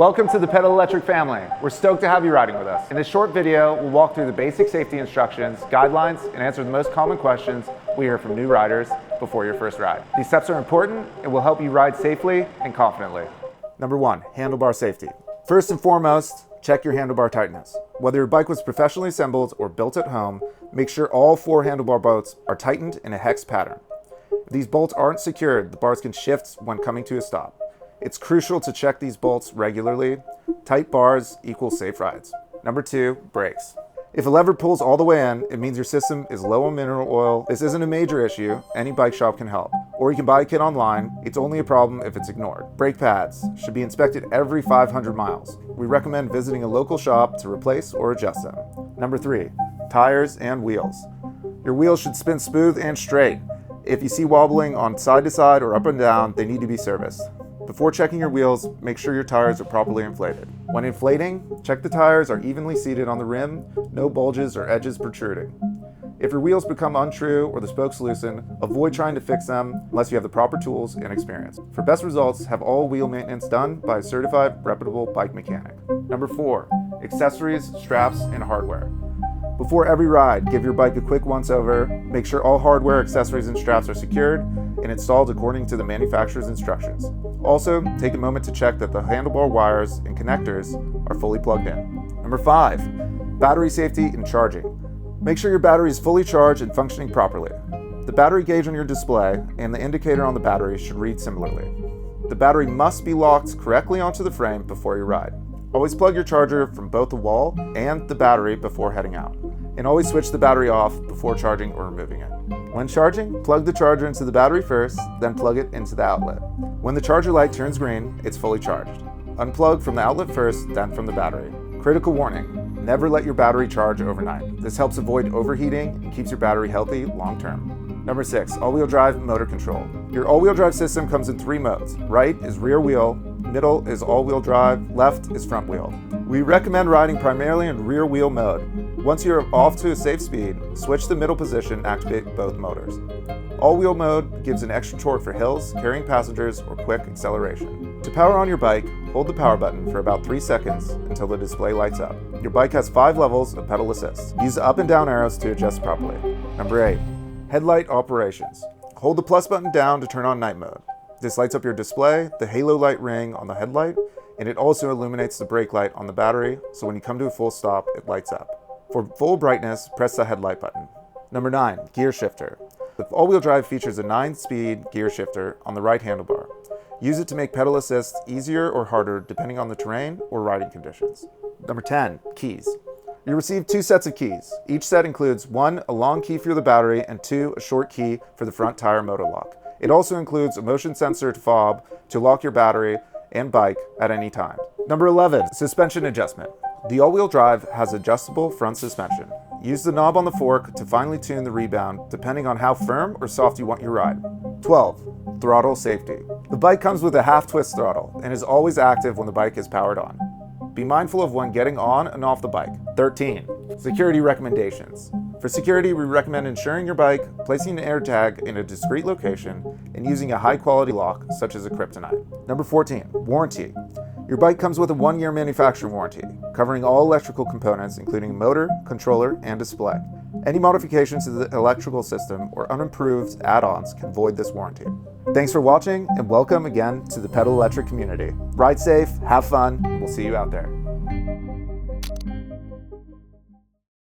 Welcome to the Pedal Electric family. We're stoked to have you riding with us. In this short video, we'll walk through the basic safety instructions, guidelines, and answer the most common questions we hear from new riders before your first ride. These steps are important and will help you ride safely and confidently. Number 1, handlebar safety. First and foremost, check your handlebar tightness. Whether your bike was professionally assembled or built at home, make sure all 4 handlebar bolts are tightened in a hex pattern. If these bolts aren't secured, the bars can shift when coming to a stop. It's crucial to check these bolts regularly. Tight bars equal safe rides. Number 2, brakes. If a lever pulls all the way in, it means your system is low on mineral oil. This isn't a major issue. Any bike shop can help. Or you can buy a kit online. It's only a problem if it's ignored. Brake pads should be inspected every 500 miles. We recommend visiting a local shop to replace or adjust them. Number 3, tires and wheels. Your wheels should spin smooth and straight. If you see wobbling on side to side or up and down, they need to be serviced. Before checking your wheels, make sure your tires are properly inflated. When inflating, check the tires are evenly seated on the rim, no bulges or edges protruding. If your wheels become untrue or the spokes loosen, avoid trying to fix them unless you have the proper tools and experience. For best results, have all wheel maintenance done by a certified, reputable bike mechanic. Number 4, accessories, straps, and hardware. Before every ride, give your bike a quick once-over. Make sure all hardware, accessories, and straps are secured and installed according to the manufacturer's instructions. Also, take a moment to check that the handlebar wires and connectors are fully plugged in. Number 5, battery safety and charging. Make sure your battery is fully charged and functioning properly. The battery gauge on your display and the indicator on the battery should read similarly. The battery must be locked correctly onto the frame before you ride. Always plug your charger from both the wall and the battery before heading out. And always switch the battery off before charging or removing it. When charging, plug the charger into the battery first, then plug it into the outlet. When the charger light turns green, it's fully charged. Unplug from the outlet first, then from the battery. Critical warning, never let your battery charge overnight. This helps avoid overheating and keeps your battery healthy long term. Number 6, all-wheel drive motor control. Your all-wheel drive system comes in 3 modes. Right is rear wheel, middle is all-wheel drive, left is front wheel. We recommend riding primarily in rear wheel mode. Once you're off to a safe speed, switch the middle position and activate both motors. All-wheel mode gives an extra torque for hills, carrying passengers, or quick acceleration. To power on your bike, hold the power button for about 3 seconds until the display lights up. Your bike has 5 levels of pedal assist. Use the up and down arrows to adjust properly. Number 8, headlight operations. Hold the plus button down to turn on night mode. This lights up your display, the halo light ring on the headlight, and it also illuminates the brake light on the battery, so when you come to a full stop, it lights up. For full brightness, press the headlight button. Number 9, gear shifter. The all-wheel drive features a 9-speed gear shifter on the right handlebar. Use it to make pedal assist easier or harder depending on the terrain or riding conditions. Number 10, keys. You receive 2 sets of keys. Each set includes 1, a long key for the battery, and 2, a short key for the front tire motor lock. It also includes a motion sensor fob to lock your battery and bike at any time. Number 11, suspension adjustment. The all-wheel drive has adjustable front suspension. Use the knob on the fork to finely tune the rebound depending on how firm or soft you want your ride. 12, throttle safety. The bike comes with a half-twist throttle and is always active when the bike is powered on. Be mindful of when getting on and off the bike. 13, security recommendations. For security, we recommend insuring your bike, placing an AirTag in a discreet location, and using a high-quality lock, such as a kryptonite. Number 14, warranty. Your bike comes with a 1-year manufacturer warranty, covering all electrical components, including motor, controller, and display. Any modifications to the electrical system or unimproved add-ons can void this warranty. Thanks for watching, and welcome again to the Pedal Electric community. Ride safe, have fun, we'll see you out there.